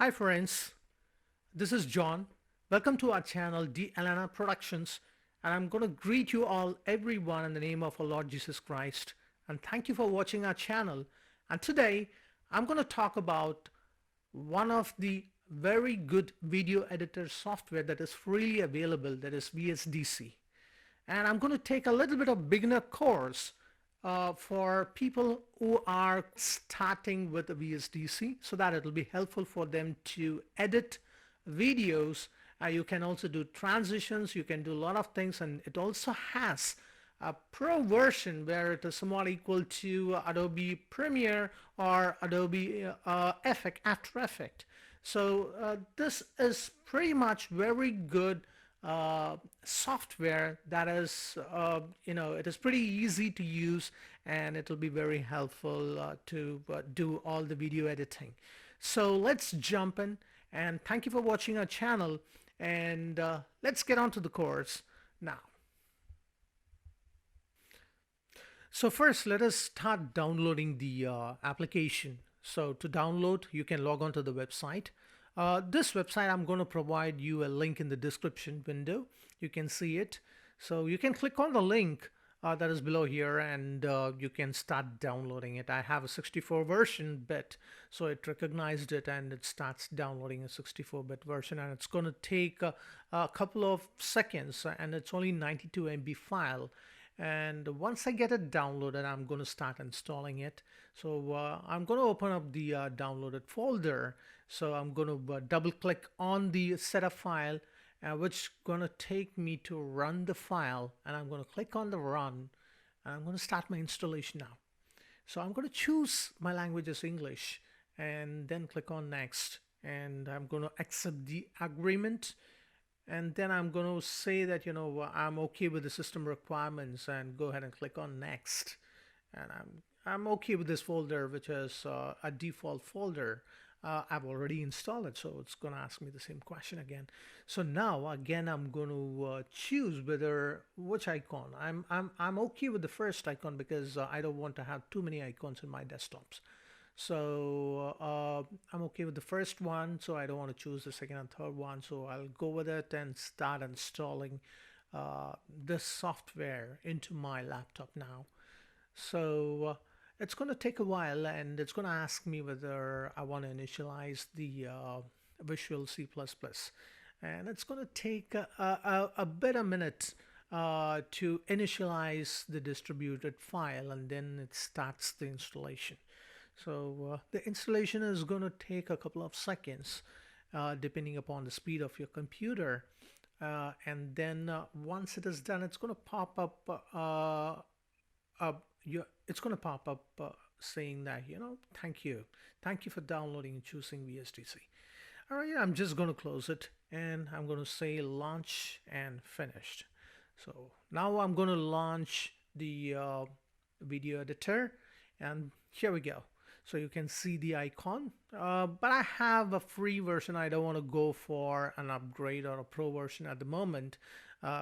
Hi friends, this is John. Welcome to our channel D. Elena Productions, and I'm going to greet you all, everyone, in the name of our Lord Jesus Christ. And thank you for watching our channel. And today I'm going to talk about one of the very good video editor software that is freely available, that is VSDC. And I'm going to take a little bit of beginner course for people who are starting with the VSDC so that it'll be helpful for them to edit videos. You can also do transitions, you can do a lot of things, and it also has a pro version where it is somewhat equal to Adobe Premiere or Adobe After Effects. So this is pretty much very good software that is, it is pretty easy to use, and it'll be very helpful to do all the video editing. So let's jump in, and thank you for watching our channel, and let's get on to the course now. So first, let us start downloading the application. So to download, you can log on to the website. This website, I'm going to provide you a link in the description window. You can see it. So you can click on the link that is below here, and you can start downloading it. I have a 64 version bit, so it recognized it and it starts downloading a 64-bit version, and it's going to take a couple of seconds, and it's only 92 MB file. And once I get it downloaded, I'm going to start installing it. So I'm going to open up the downloaded folder. So I'm going to double click on the setup file, which is going to take me to run the file. And I'm going to click on the run, and I'm going to start my installation now. So I'm going to choose my language as English and then click on next. And I'm going to accept the agreement. And then I'm going to say that, I'm okay with the system requirements, and go ahead and click on next. And I'm okay with this folder, which is a default folder. I've already installed it, so it's going to ask me the same question again. So now again, I'm going to choose which icon. I'm okay with the first icon because I don't want to have too many icons in my desktops. So I'm okay with the first one, so I don't want to choose the second and third one. So I'll go with it and start installing this software into my laptop now. So it's going to take a while, and it's going to ask me whether I want to initialize the Visual C++. And it's going to take a bit a minute to initialize the distributed file, and then it starts the installation. So the installation is going to take a couple of seconds depending upon the speed of your computer. And then once it is done, it's going to pop up saying that, thank you for downloading and choosing VSDC. All right, I'm just going to close it, and I'm going to say launch and finished. So now I'm going to launch the video editor, and here we go. So you can see the icon, but I have a free version. I don't want to go for an upgrade or a pro version at the moment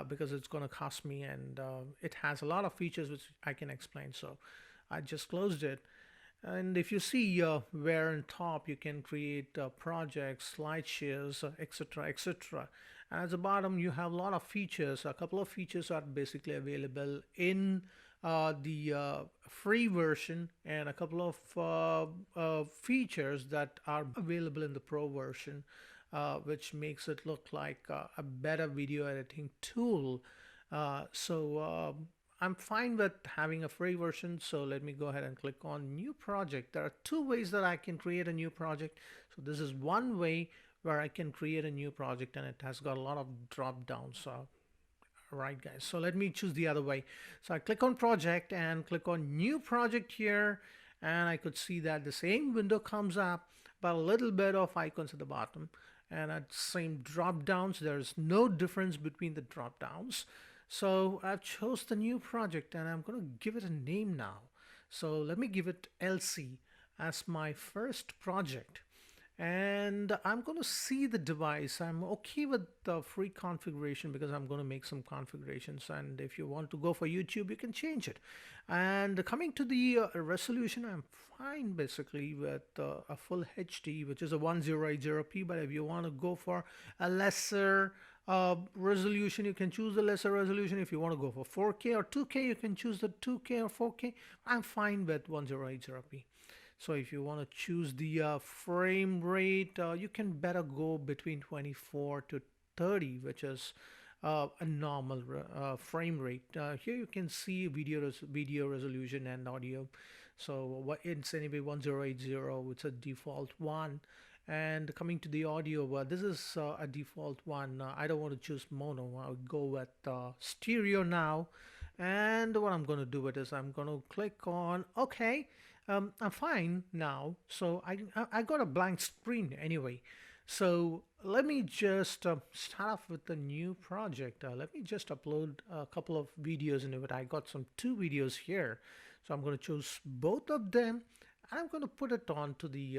because it's going to cost me, and it has a lot of features which I can explain. So I just closed it. And if you see where on top you can create projects, slideshows, etc., etc. And at the bottom you have a lot of features. A couple of features are basically available in the free version, and a couple of features that are available in the pro version, which makes it look like a better video editing tool. So I'm fine with having a free version. So let me go ahead and click on new project. There are two ways that I can create a new project. So this is one way where I can create a new project, and it has got a lot of drop downs. So right, guys, so let me choose the other way. So I click on project and click on new project here, and I could see that the same window comes up, but a little bit of icons at the bottom, and at same drop downs. There's no difference between the drop downs. So I've chose the new project, and I'm going to give it a name now. So let me give it LC as my first project. and I'm going to see the device. I'm okay with the free configuration because I'm going to make some configurations, and if you want to go for YouTube, you can change it. And coming to the resolution, I'm fine basically with a full HD, which is a 1080p. But if you want to go for a lesser resolution, you can choose the lesser resolution. If you want to go for 4K or 2K, you can choose the 2K or 4K. I'm fine with 1080p. So if you want to choose the frame rate, you can better go between 24 to 30, which is a normal frame rate. Here you can see video resolution and audio. So it's anyway 1080. It's a default one. And coming to the audio, this is a default one. I don't want to choose mono. I'll go with stereo now. And what I'm going to do it is I'm going to click on OK. I'm fine now. So I got a blank screen anyway. So let me just start off with a new project. Let me just upload a couple of videos into it. I got some 2 videos here. So I'm going to choose both of them. I'm going to put it onto the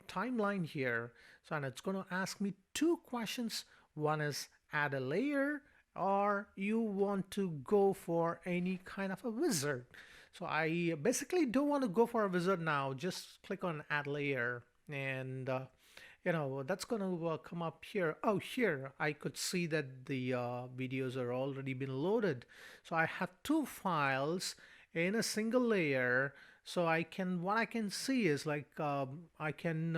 timeline here. So and it's going to ask me 2 questions. One is add a layer, or you want to go for any kind of a wizard. So I basically don't want to go for a wizard now. Just click on add layer, and that's going to come up here. Oh, here I could see that the videos are already been loaded. So I have 2 files in a single layer. So what I can see is like I can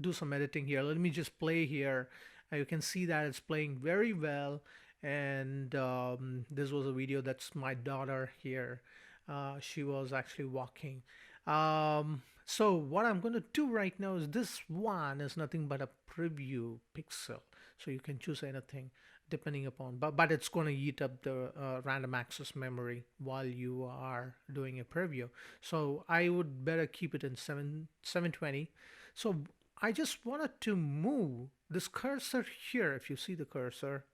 do some editing here. Let me just play here. You can see that it's playing very well. And this was a video that's my daughter here. She was actually walking. So what I'm going to do right now is this one is nothing but a preview pixel. So you can choose anything depending upon, but it's going to eat up the random access memory while you are doing a preview. So I would better keep it in 720. So I just wanted to move this cursor here. If you see the cursor,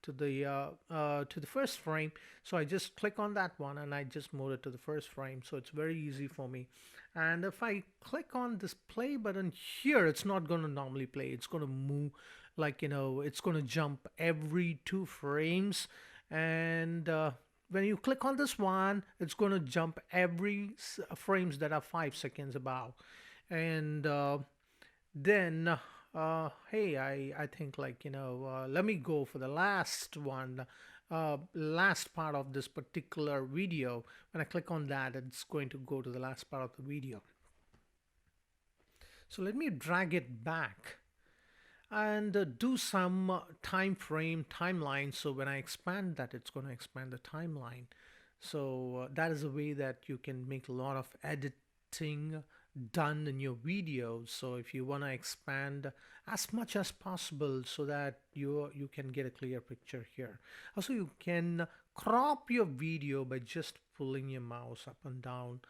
to the first frame. So I just click on that one and I just move it to the first frame. So it's very easy for me. And if I click on this play button here, it's not going to normally play. It's going to move like, it's going to jump every 2 frames. And when you click on this one, it's going to jump every frames that are 5 seconds above. And then hey, I think like let me go for the last one, last part of this particular video. When I click on that, it's going to go to the last part of the video. So let me drag it back and do some timeline. So when I expand that, it's going to expand the timeline. So that is a way that you can make a lot of editing done in your videos. So if you want to expand as much as possible so that you can get a clear picture here. Also, you can crop your video by just pulling your mouse up and down.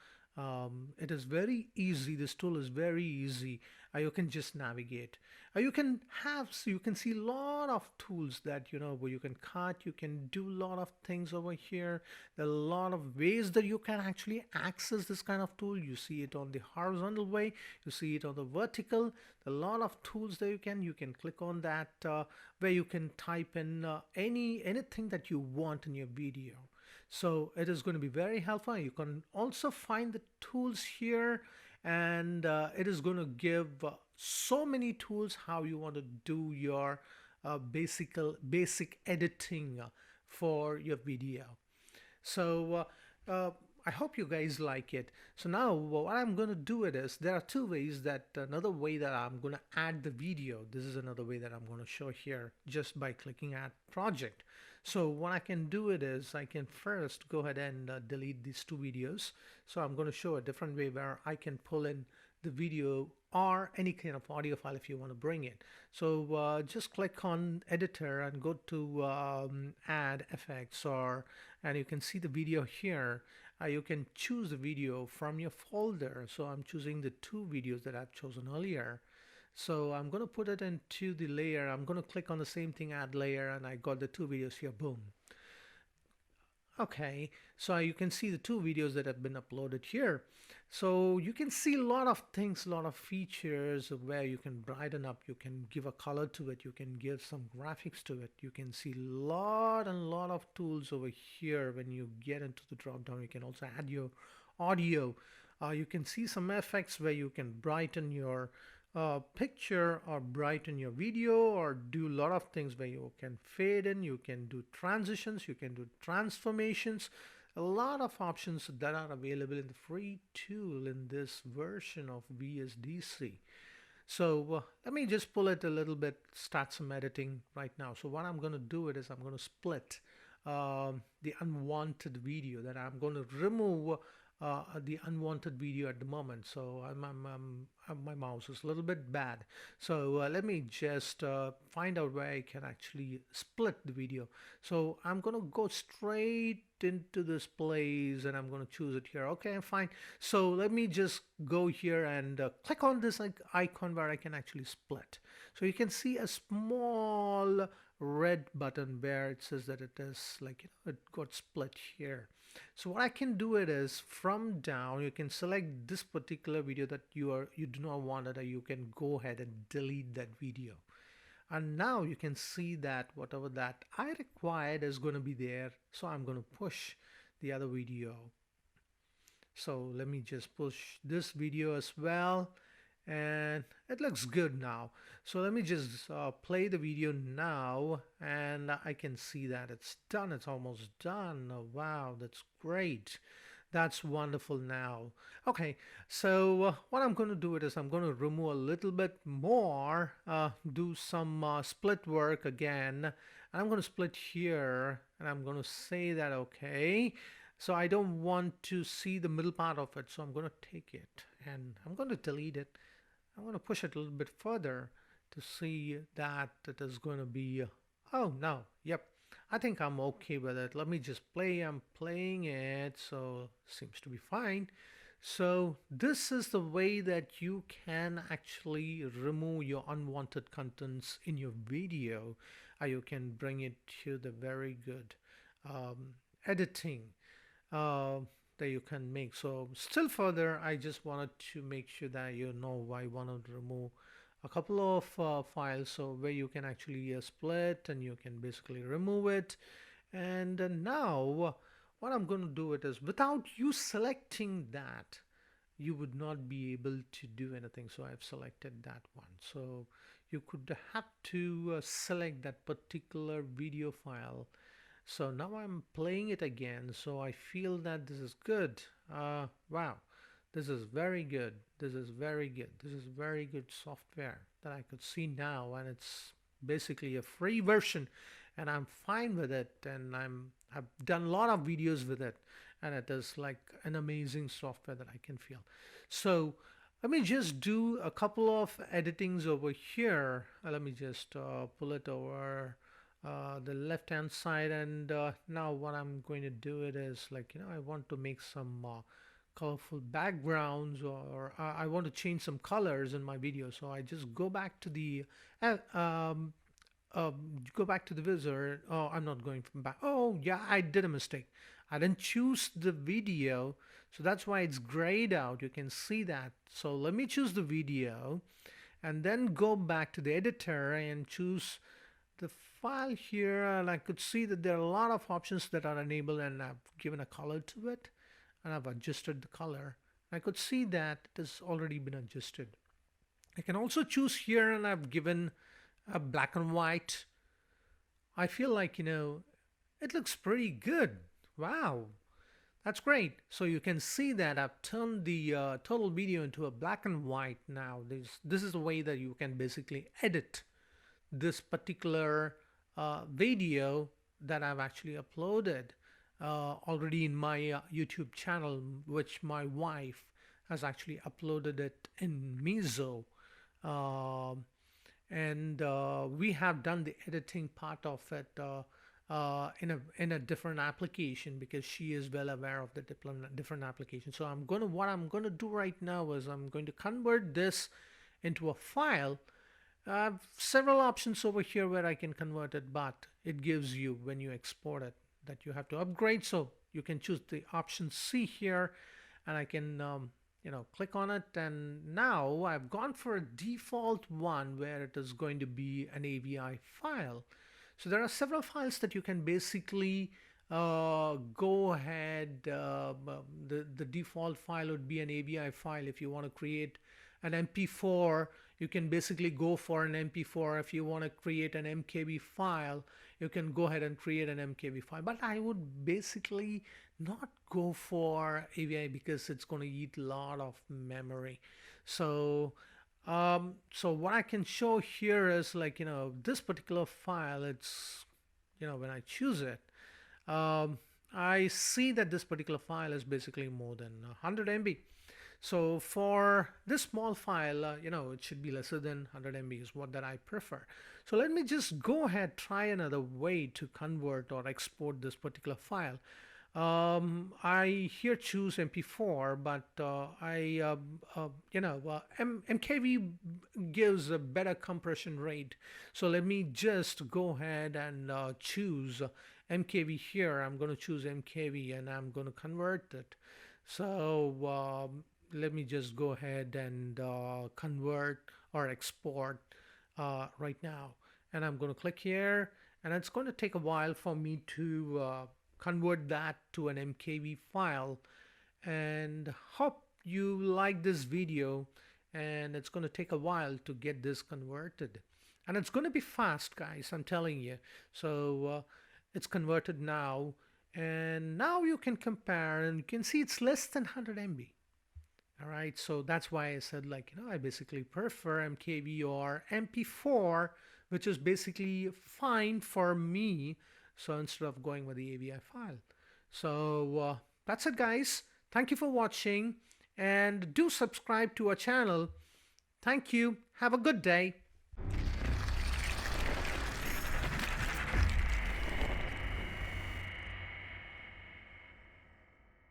It is very easy. This tool is very easy. You can just navigate. You can see a lot of tools that where you can cut. You can do a lot of things over here. There are a lot of ways that you can actually access this kind of tool. You see it on the horizontal way. You see it on the vertical. There are a lot of tools that you can click on that where you can type in anything that you want in your video. So it is going to be very helpful. You can also find the tools here, and it is going to give so many tools how you want to do your basic editing for your video. So I hope you guys like it. So now what I'm going to do it is there are 2 ways that another way that I'm going to add the video. This is another way that I'm going to show here just by clicking add project. So what I can do it is I can first go ahead and delete these 2 videos. So I'm going to show a different way where I can pull in the video or any kind of audio file if you want to bring it. So just click on editor and go to add effects, and you can see the video here. You can choose the video from your folder. So I'm choosing the 2 videos that I've chosen earlier. So I'm going to put it into the layer. I'm going to click on the same thing, add layer, and I got the 2 videos here. Boom. Okay, so you can see the two videos that have been uploaded here. So you can see a lot of things, a lot of features of where you can brighten up, you can give a color to it, you can give some graphics to it. You can see lot and lot of tools over here. When you get into the drop down, you can also add your audio. You can see some effects where you can brighten your picture or brighten your video, or do a lot of things where you can fade in, you can do transitions, you can do transformations. A lot of options that are available in the free tool in this version of VSDC. So let me just pull it a little bit, start some editing right now. So what I'm going to do it is I'm going to split the unwanted video, that I'm going to remove the unwanted video at the moment. So my mouse is a little bit bad. So let me just find out where I can actually split the video. So I'm going to go straight into this place and I'm going to choose it here. Okay, fine. So let me just go here and click on this icon where I can actually split. So you can see a small red button where it says that it is like, it got split here. So what I can do it is, from down you can select this particular video that you do not want it, or you can go ahead and delete that video. And now you can see that whatever that I required is going to be there. So I'm going to push the other video. So let me just push this video as well, and it looks good now. So let me just play the video now, and I can see that it's done. It's almost done. Oh, wow, that's great. That's wonderful now. Okay, so what I'm going to do it is I'm going to remove a little bit more, do some split work again. I'm going to split here, and I'm going to say that okay. So I don't want to see the middle part of it, so I'm going to take it and I'm going to delete it. I'm going to push it a little bit further to see that it is going to be, oh no, yep, I think I'm okay with it. Let me just play. I'm playing it, so seems to be fine. So this is the way that you can actually remove your unwanted contents in your video. You can bring it to the very good editing that you can make. So still further, I just wanted to make sure that you know I wanted to remove a couple of files, so where you can actually split and you can basically remove it. And now what I'm going to do it is, without you selecting that, you would not be able to do anything. So I've selected that one. So you could have to select that particular video file. So now I'm playing it again, so I feel that this is good. Wow, this is very good. This is very good. This is very good software that I could see now, and it's basically a free version, and I'm fine with it. And I've done a lot of videos with it, and it is like an amazing software that I can feel. So let me just do a couple of editings over here. Let me just pull it over the left hand side, and now what I'm going to do it is, like, I want to make some colorful backgrounds, or I want to change some colors in my video. So I just go back to the wizard. Oh, I'm not going from back. Oh yeah, I did a mistake. I didn't choose the video, so that's why it's grayed out. You can see that. So let me choose the video and then go back to the editor and choose the file here, and I could see that there are a lot of options that are enabled, and I've given a color to it and I've adjusted the color. I could see that it has already been adjusted. I can also choose here, and I've given a black and white. I feel like, it looks pretty good. Wow, that's great. So you can see that I've turned the total video into a black and white now. This is a way that you can basically edit this particular video that I've actually uploaded already in my YouTube channel, which my wife has actually uploaded it in Mizo. And we have done the editing part of it in a different application, because she is well aware of the different application. So what I'm gonna do right now is I'm going to convert this into a file. I have several options over here where I can convert it, but it gives you, when you export it, that you have to upgrade. So you can choose the option C here, and I can click on it, and now I've gone for a default one where it is going to be an AVI file. So there are several files that you can basically go ahead. The default file would be an AVI file. If you want to create an MP4, you can basically go for an MP4. If you want to create an MKV file, you can go ahead and create an MKV file. But I would basically not go for AVI because it's going to eat a lot of memory. So what I can show here is, like, this particular file, it's, when I choose it, I see that this particular file is basically more than 100 MB. So for this small file, it should be lesser than 100 MB is what that I prefer. So let me just go ahead, try another way to convert or export this particular file. I here choose MP4, but MKV gives a better compression rate. So let me just go ahead and choose MKV here. I'm going to choose MKV and I'm going to convert it. So let me just go ahead and convert or export right now. And I'm going to click here, and it's going to take a while for me to convert that to an MKV file. And hope you like this video, and it's going to take a while to get this converted, and it's going to be fast, guys, I'm telling you. So it's converted now, and now you can compare, and you can see it's less than 100 MB. All right, so that's why I said, like, I basically prefer MKV or MP4, which is basically fine for me. So instead of going with the AVI file. So that's it, guys. Thank you for watching, and do subscribe to our channel. Thank you. Have a good day.